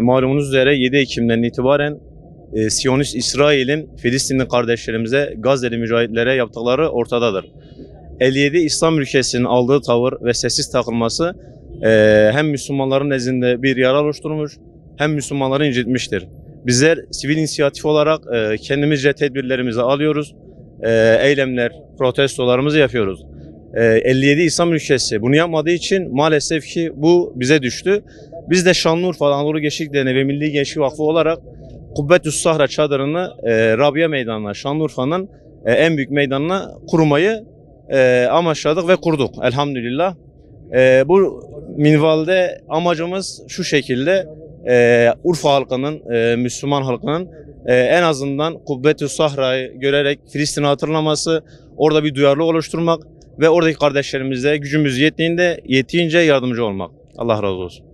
Malumunuz üzere 7 Ekim'den itibaren Siyonist İsrail'in Filistinli kardeşlerimize, Gazze'li mücahitlere yaptıkları ortadadır. 57 İslam ülkesinin aldığı tavır ve sessiz takılması hem Müslümanların nezdinde bir yara oluşturmuş hem Müslümanları incitmiştir. Bizler sivil inisiyatif olarak kendimizce tedbirlerimizi alıyoruz, eylemler, protestolarımızı yapıyoruz. 57 İslam ülkesi bunu yapmadığı için maalesef ki bu bize düştü. Biz de Şanlıurfa Anadolu Gençlik Derneği ve Milli Gençlik Vakfı olarak Kubbetü's Sahra çadırını Rabia Meydanı'na, Şanlıurfa'nın en büyük meydanına kurmayı amaçladık ve kurduk elhamdülillah. Bu minvalde amacımız şu şekilde: Urfa halkının, Müslüman halkının en azından Kubbetü's Sahra'yı görerek Filistin'i hatırlaması, orada bir duyarlılık oluşturmak ve oradaki kardeşlerimize gücümüz yettiğince yardımcı olmak. Allah razı olsun.